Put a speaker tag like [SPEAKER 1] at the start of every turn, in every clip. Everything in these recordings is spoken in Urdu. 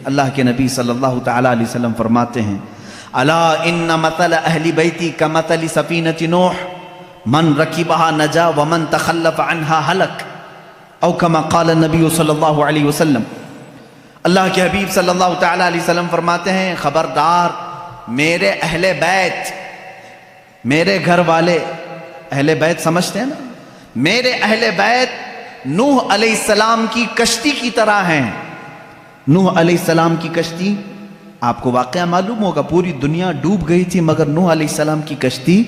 [SPEAKER 1] اللہ کے نبی صلی اللہ تعالیٰ علیہ وسلم فرماتے ہیں الا ان مثل اہل بیتی کمثل سفینۃ نوح من رکبها نجا ومن تخلف عنها ہلک او کما قال النبی صلی اللہ علیہ وسلم۔ اللہ کے حبیب صلی اللہ تعالیٰ علیہ وسلم فرماتے ہیں خبردار میرے اہل بیت، میرے گھر والے، اہل بیت سمجھتے ہیں نا، میرے اہل بیت نوح علیہ السلام کی کشتی کی طرح ہیں۔ نوح علیہ السلام کی کشتی، آپ کو واقعہ معلوم ہوگا، پوری دنیا ڈوب گئی تھی مگر نوح علیہ السلام کی کشتی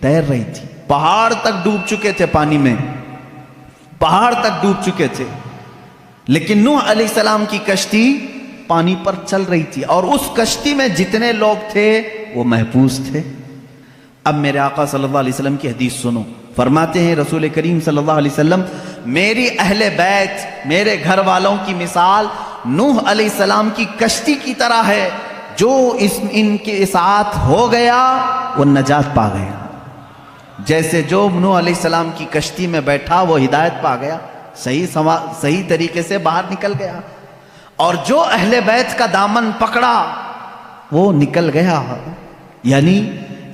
[SPEAKER 1] تیر رہی تھی۔ پہاڑ تک ڈوب چکے تھے پانی میں، پہاڑ تک ڈوب چکے تھے، لیکن نوح علیہ السلام کی کشتی پانی پر چل رہی تھی، اور اس کشتی میں جتنے لوگ تھے وہ محفوظ تھے۔ اب میرے آقا صلی اللہ علیہ وسلم کی حدیث سنو، فرماتے ہیں رسول کریم صلی اللہ علیہ وسلم میری اہل بیت، میرے گھر والوں کی مثال نوح علیہ السلام کی کشتی کی طرح ہے، جو ان کے ساتھ ہو گیا وہ نجات پا گیا۔ جیسے جو نوح علیہ السلام کی کشتی میں بیٹھا وہ ہدایت پا گیا، صحیح طریقے سے باہر نکل گیا، اور جو اہل بیت کا دامن پکڑا وہ نکل گیا، یعنی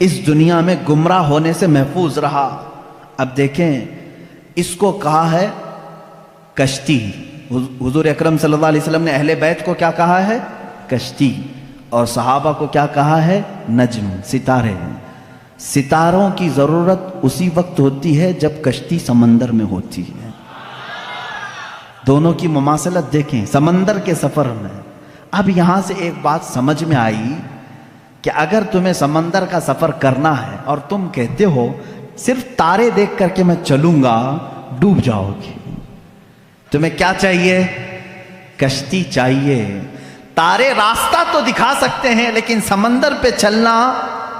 [SPEAKER 1] اس دنیا میں گمراہ ہونے سے محفوظ رہا۔ اب دیکھیں اس کو کہا ہے کشتی، حضور اکرم صلی اللہ علیہ وسلم نے اہل بیت کو کیا کہا ہے؟ کشتی، اور صحابہ کو کیا کہا ہے؟ نجم، ستارے۔ ستاروں کی ضرورت اسی وقت ہوتی ہے جب کشتی سمندر میں ہوتی ہے۔ دونوں کی مماثلت دیکھیں، سمندر کے سفر میں۔ اب یہاں سے ایک بات سمجھ میں آئی کہ اگر تمہیں سمندر کا سفر کرنا ہے اور تم کہتے ہو صرف تارے دیکھ کر کے میں چلوں گا، ڈوب جاؤ گے۔ تمہیں کیا چاہیے؟ کشتی چاہیے۔ تارے راستہ تو دکھا سکتے ہیں لیکن سمندر پہ چلنا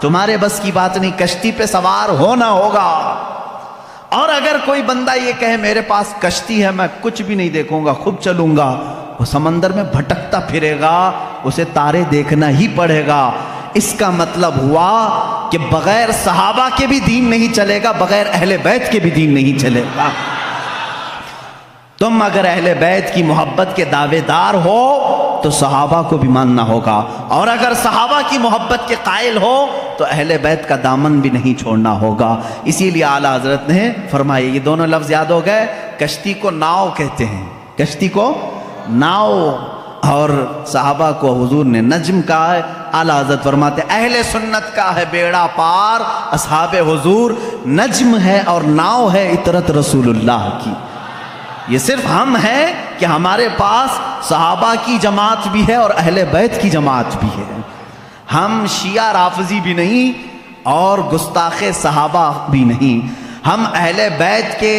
[SPEAKER 1] تمہارے بس کی بات نہیں، کشتی پہ سوار ہونا ہوگا۔ اور اگر کوئی بندہ یہ کہے میرے پاس کشتی ہے میں کچھ بھی نہیں دیکھوں گا، خود چلوں گا، وہ سمندر میں بھٹکتا پھرے گا، اسے تارے دیکھنا ہی پڑے گا۔ اس کا مطلب ہوا کہ بغیر صحابہ کے بھی دین نہیں چلے گا، بغیر اہل بیت کے بھی دین نہیں چلے گا۔ تم اگر اہل بیت کی محبت کے دعوے دار ہو تو صحابہ کو بھی ماننا ہوگا، اور اگر صحابہ کی محبت کے قائل ہو تو اہل بیت کا دامن بھی نہیں چھوڑنا ہوگا۔ اسی لیے اعلیٰ حضرت نے فرمایا، یہ دونوں لفظ یاد ہو گئے، کشتی کو ناؤ کہتے ہیں، کشتی کو ناؤ، اور صحابہ کو حضور نے نجم کہا ہے۔ اعلیٰ حضرت فرماتے ہیں اہل سنت کا ہے بیڑا پار، اصحاب حضور نجم ہے اور ناؤ ہے اطرت رسول اللہ کی۔ یہ صرف ہم ہیں کہ ہمارے پاس صحابہ کی جماعت بھی ہے اور اہل بیت کی جماعت بھی ہے۔ ہم شیعہ رافضی بھی نہیں اور گستاخ صحابہ بھی نہیں، ہم اہل بیت کے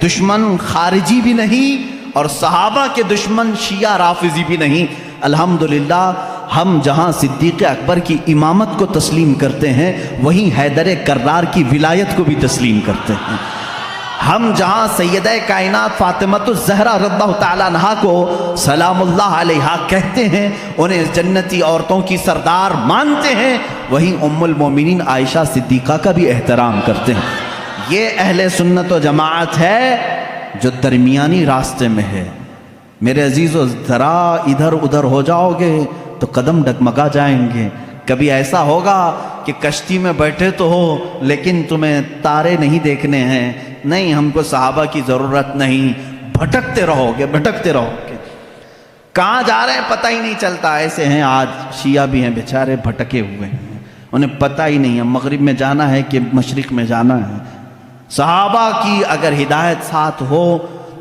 [SPEAKER 1] دشمن خارجی بھی نہیں اور صحابہ کے دشمن شیعہ رافضی بھی نہیں۔ الحمدللہ ہم جہاں صدیق اکبر کی امامت کو تسلیم کرتے ہیں وہیں حیدر کرار کی ولایت کو بھی تسلیم کرتے ہیں۔ ہم جہاں سیدہ کائنات فاطمہ الزہرا رضی اللہ تعالیٰ عنہا کو سلام اللہ علیہا کہتے ہیں، انہیں جنتی عورتوں کی سردار مانتے ہیں، وہیں ام المومنین عائشہ صدیقہ کا بھی احترام کرتے ہیں۔ یہ اہل سنت و جماعت ہے جو درمیانی راستے میں ہے۔ میرے عزیزو، ذرا ادھر ادھر ہو جاؤ گے تو قدم ڈگمگا جائیں گے۔ کبھی ایسا ہوگا کہ کشتی میں بیٹھے تو ہو لیکن تمہیں تارے نہیں دیکھنے ہیں، نہیں ہم کو صحابہ کی ضرورت نہیں، بھٹکتے رہو گے، بھٹکتے رہو گے، کہاں جا رہے ہیں پتہ ہی نہیں چلتا۔ ایسے ہیں آج شیعہ بھی ہیں بیچارے، بھٹکے ہوئے ہیں، انہیں پتہ ہی نہیں ہے مغرب میں جانا ہے کہ مشرق میں جانا ہے۔ صحابہ کی اگر ہدایت ساتھ ہو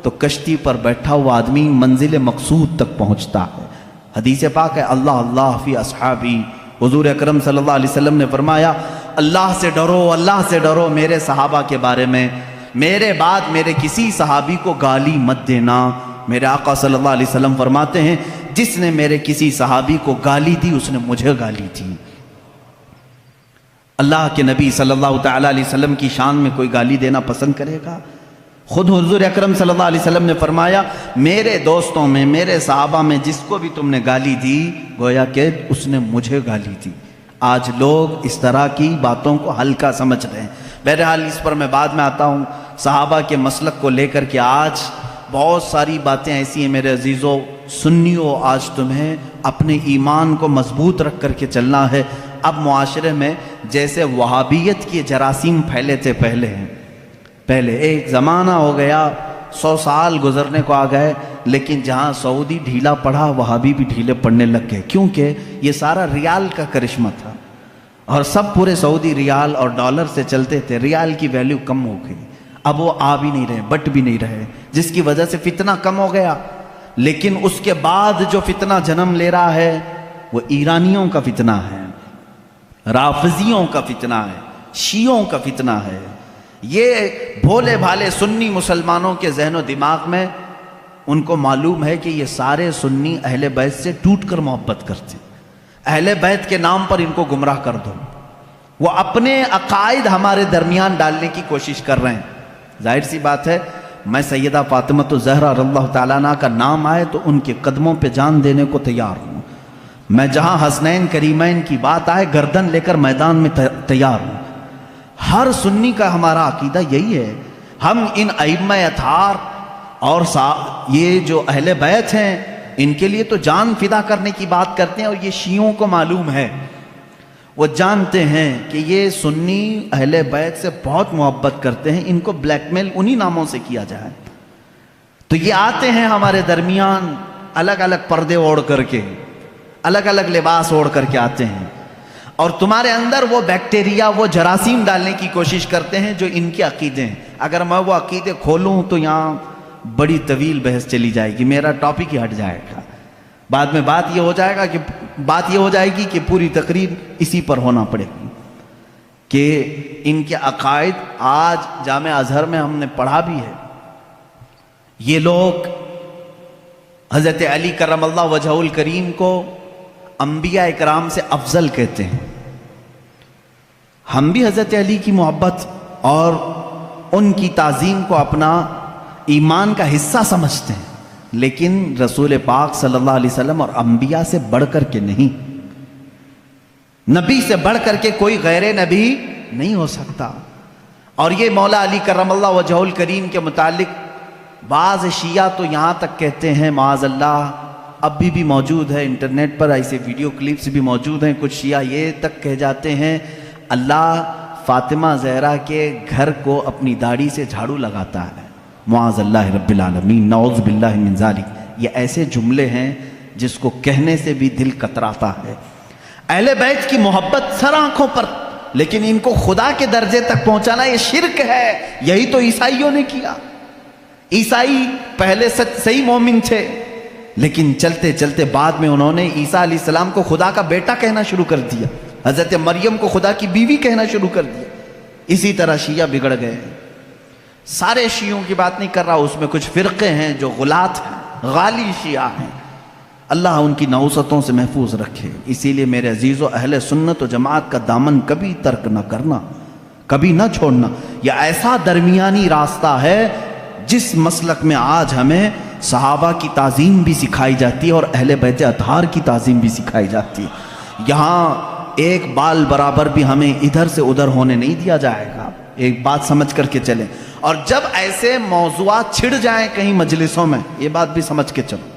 [SPEAKER 1] تو کشتی پر بیٹھا ہوا آدمی منزل مقصود تک پہنچتا ہے۔ حدیث پاک ہے اللہ اللہ فی اصحابی، حضور اکرم صلی اللہ علیہ وسلم نے فرمایا اللہ سے ڈرو، اللہ سے ڈرو میرے صحابہ کے بارے میں، میرے بعد میرے کسی صحابی کو گالی مت دینا۔ میرے آقا صلی اللہ علیہ وسلم فرماتے ہیں جس نے میرے کسی صحابی کو گالی دی اس نے مجھے گالی دی۔ اللہ کے نبی صلی اللہ تعالیٰ علیہ وسلم کی شان میں کوئی گالی دینا پسند کرے گا؟ خود حضور اکرم صلی اللہ علیہ وسلم نے فرمایا میرے دوستوں میں، میرے صحابہ میں جس کو بھی تم نے گالی دی گویا کہ اس نے مجھے گالی دی۔ آج لوگ اس طرح کی باتوں کو ہلکا سمجھ رہے ہیں۔ بہرحال اس پر میں بعد میں آتا ہوں۔ صحابہ کے مسلک کو لے کر کے آج بہت ساری باتیں ایسی ہیں میرے عزیزوں سنیوں آج تمہیں اپنے ایمان کو مضبوط رکھ کر کے چلنا ہے۔ اب معاشرے میں جیسے وہابیت کے جراثیم پھیلے تھے پہلے ایک زمانہ ہو گیا، 100 سال گزرنے کو آ گئے، لیکن جہاں سعودی ڈھیلا پڑا وہابی بھی ڈھیلے پڑنے لگ گئے، کیونکہ یہ سارا ریال کا کرشمہ تھا اور سب پورے سعودی ریال اور ڈالر سے چلتے تھے۔ ریال کی ویلیو کم ہو گئی، اب وہ آ بھی نہیں رہے، بٹ بھی نہیں رہے، جس کی وجہ سے فتنہ کم ہو گیا۔ لیکن اس کے بعد جو فتنہ جنم لے رہا ہے وہ ایرانیوں کا فتنہ ہے، رافضیوں کا فتنہ ہے، شیعوں کا فتنہ ہے۔ یہ بھولے بھالے سنی مسلمانوں کے ذہن و دماغ میں ان کو معلوم ہے کہ یہ سارے سنی اہل بیت سے ٹوٹ کر محبت کرتے ہیں، اہل بیت کے نام پر ان کو گمراہ کر دو۔ وہ اپنے عقائد ہمارے درمیان ڈالنے کی کوشش کر رہے ہیں۔ ظاہر سی بات ہے، میں سیدہ فاطمہ الزہرا رضی اللہ تعالیٰ عنہ کا نام آئے تو ان کے قدموں پہ جان دینے کو تیار ہوں۔ میں جہاں حسنین کریمین کی بات آئے گردن لے کر میدان میں تیار ہوں۔ ہر سنی کا ہمارا عقیدہ یہی ہے، ہم ان ائمہ اطہار اور یہ جو اہل بیت ہیں ان کے لیے تو جان فدا کرنے کی بات کرتے ہیں، اور یہ شیعوں کو معلوم ہے، وہ جانتے ہیں کہ یہ سنی اہل بیت سے بہت محبت کرتے ہیں، ان کو بلیک میل انہی ناموں سے کیا جائے۔ تو یہ آتے ہیں ہمارے درمیان الگ الگ پردے اوڑھ کر کے، الگ الگ لباس اوڑھ کر کے آتے ہیں، اور تمہارے اندر وہ بیکٹیریا، وہ جراثیم ڈالنے کی کوشش کرتے ہیں جو ان کے عقیدے ہیں۔ اگر میں وہ عقیدے کھولوں تو یہاں بڑی طویل بحث چلی جائے گی، میرا ٹاپک ہی ہٹ جائے گا، بعد میں بات یہ ہو جائے گی کہ پوری تقریر اسی پر ہونا پڑے گی کہ ان کے عقائد آج جامع ازہر میں ہم نے پڑھا بھی ہے۔ یہ لوگ حضرت علی کرم اللہ وجہہ الکریم کو انبیاء اکرام سے افضل کہتے ہیں۔ ہم بھی حضرت علی کی محبت اور ان کی تعظیم کو اپنا ایمان کا حصہ سمجھتے ہیں، لیکن رسول پاک صلی اللہ علیہ وسلم اور انبیاء سے بڑھ کر کے نہیں، نبی سے بڑھ کر کے کوئی غیر نبی نہیں ہو سکتا۔ اور یہ مولا علی کرم اللہ وجہہ الکریم کے متعلق بعض شیعہ تو یہاں تک کہتے ہیں، معاذ اللہ، اب بھی موجود ہے انٹرنیٹ پر ایسے ویڈیو کلپس بھی موجود ہیں، کچھ شیعہ یہ تک کہہ جاتے ہیں اللہ فاطمہ زہرا کے گھر کو اپنی داڑھی سے جھاڑو لگاتا ہے، معاذ اللہ رب العالمین، نعوذ باللہ من ذالک۔ یہ ایسے جملے ہیں جس کو کہنے سے بھی دل کتراتا ہے۔ اہل بیت کی محبت سر آنکھوں پر، لیکن ان کو خدا کے درجے تک پہنچانا یہ شرک ہے۔ یہی تو عیسائیوں نے کیا۔ عیسائی پہلے صحیح مومن تھے، لیکن چلتے چلتے بعد میں انہوں نے عیسیٰ علیہ السلام کو خدا کا بیٹا کہنا شروع کر دیا، حضرت مریم کو خدا کی بیوی کہنا شروع کر دیا۔ اسی طرح شیعہ بگڑ گئے۔ سارے شیعوں کی بات نہیں کر رہا، اس میں کچھ فرقے ہیں جو غلات ہیں، غالی شیعہ ہیں، اللہ ان کی نحوستوں سے محفوظ رکھے۔ اسی لیے میرے عزیزو، اہل سنت و جماعت کا دامن کبھی ترک نہ کرنا، کبھی نہ چھوڑنا۔ یہ ایسا درمیانی راستہ ہے جس مسلک میں آج ہمیں صحابہ کی تعظیم بھی سکھائی جاتی ہے اور اہل بیت اطہار کی تعظیم بھی سکھائی جاتی ہے۔ یہاں ایک بال برابر بھی ہمیں ادھر سے ادھر ہونے نہیں دیا جائے گا، ایک بات سمجھ کر کے چلیں۔ اور جب ایسے موضوعات چھڑ جائیں کہیں مجلسوں میں، یہ بات بھی سمجھ کے چلو،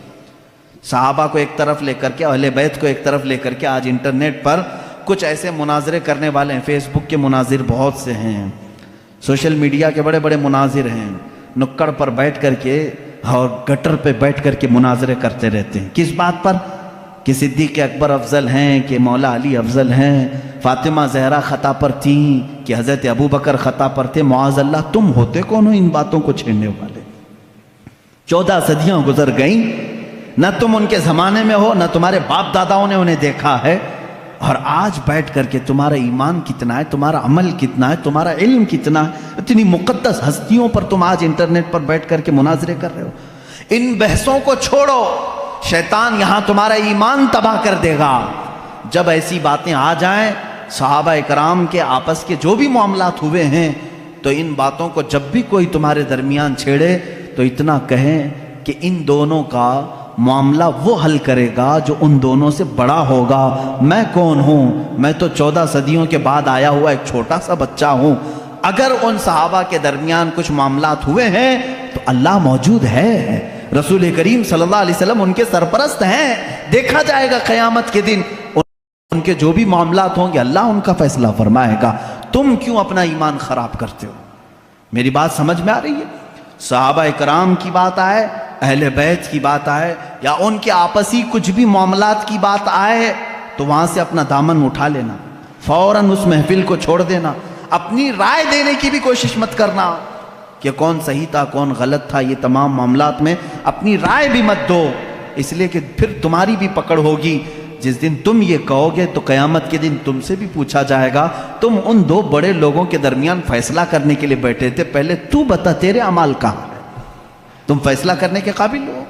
[SPEAKER 1] صحابہ کو ایک طرف لے کر کے، اہل بیت کو ایک طرف لے کر کے، آج انٹرنیٹ پر کچھ ایسے مناظرے کرنے والے ہیں، فیس بک کے مناظر بہت سے ہیں، سوشل میڈیا کے بڑے بڑے مناظر ہیں، نکڑ پر بیٹھ کر کے اور گٹر پہ بیٹھ کر کے مناظرے کرتے رہتے ہیں۔ کس بات پر؟ کہ صدیق اکبر افضل ہیں، کہ مولا علی افضل ہیں، فاطمہ زہرا خطا پر تھیں، کہ حضرت ابو بکر خطا پر تھے۔ معاذ اللہ، تم ہوتے کون ہو ان باتوں کو چھیڑنے والے؟ 14 صدیاں گزر گئیں، نہ تم ان کے زمانے میں ہو، نہ تمہارے باپ داداؤں نے انہیں دیکھا ہے، اور آج بیٹھ کر کے تمہارا ایمان کتنا ہے، تمہارا عمل کتنا ہے، تمہارا علم کتنا ہے، اتنی مقدس ہستیوں پر تم آج انٹرنیٹ پر بیٹھ کر کے مناظرے کر رہے ہو۔ ان بحثوں کو چھوڑو، شیطان یہاں تمہارا ایمان تباہ کر دے گا۔ جب ایسی باتیں آ جائیں، صحابہ اکرام کے آپس کے جو بھی معاملات ہوئے ہیں، تو ان باتوں کو جب بھی کوئی تمہارے درمیان چھیڑے تو اتنا کہیں کہ ان دونوں کا معاملہ وہ حل کرے گا جو ان دونوں سے بڑا ہوگا۔ میں کون ہوں؟ میں تو 14 صدیوں کے بعد آیا ہوا ایک چھوٹا سا بچہ ہوں۔ اگر ان صحابہ کے درمیان کچھ معاملات ہوئے ہیں تو اللہ موجود ہے، رسول کریم صلی اللہ علیہ وسلم ان کے سرپرست ہیں. دیکھا جائے گا قیامت کے دن ان کے جو بھی معاملات ہوں گے اللہ ان کا فیصلہ فرمائے گا. تم کیوں اپنا ایمان خراب کرتے ہو؟ میری بات سمجھ میں آ رہی ہے؟ صحابہ کرام کی بات آئے، اہل بیت کی بات آئے، یا ان کے آپسی کچھ بھی معاملات کی بات آئے تو وہاں سے اپنا دامن اٹھا لینا، فوراً اس محفل کو چھوڑ دینا. اپنی رائے دینے کی بھی کوشش مت کرنا کہ کون صحیح تھا کون غلط تھا. یہ تمام معاملات میں اپنی رائے بھی مت دو، اس لیے کہ پھر تمہاری بھی پکڑ ہوگی. جس دن تم یہ کہو گے تو قیامت کے دن تم سے بھی پوچھا جائے گا تم ان دو بڑے لوگوں کے درمیان فیصلہ کرنے کے لیے بیٹھے تھے، پہلے تو بتا تیرے اعمال کہاں ہے، تم فیصلہ کرنے کے قابل ہو؟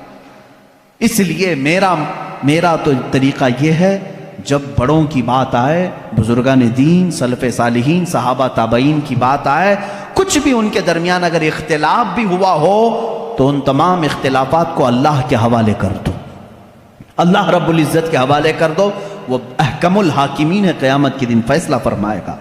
[SPEAKER 1] اس لیے میرا تو طریقہ یہ ہے، جب بڑوں کی بات آئے، بزرگان دین، سلف صالحین، صحابہ تابعین کی بات آئے، کچھ بھی ان کے درمیان اگر اختلاف بھی ہوا ہو تو ان تمام اختلافات کو اللہ کے حوالے کر دو، اللہ رب العزت کے حوالے کر دو. وہ احکم الحاکمین ہے، قیامت کے دن فیصلہ فرمائے گا.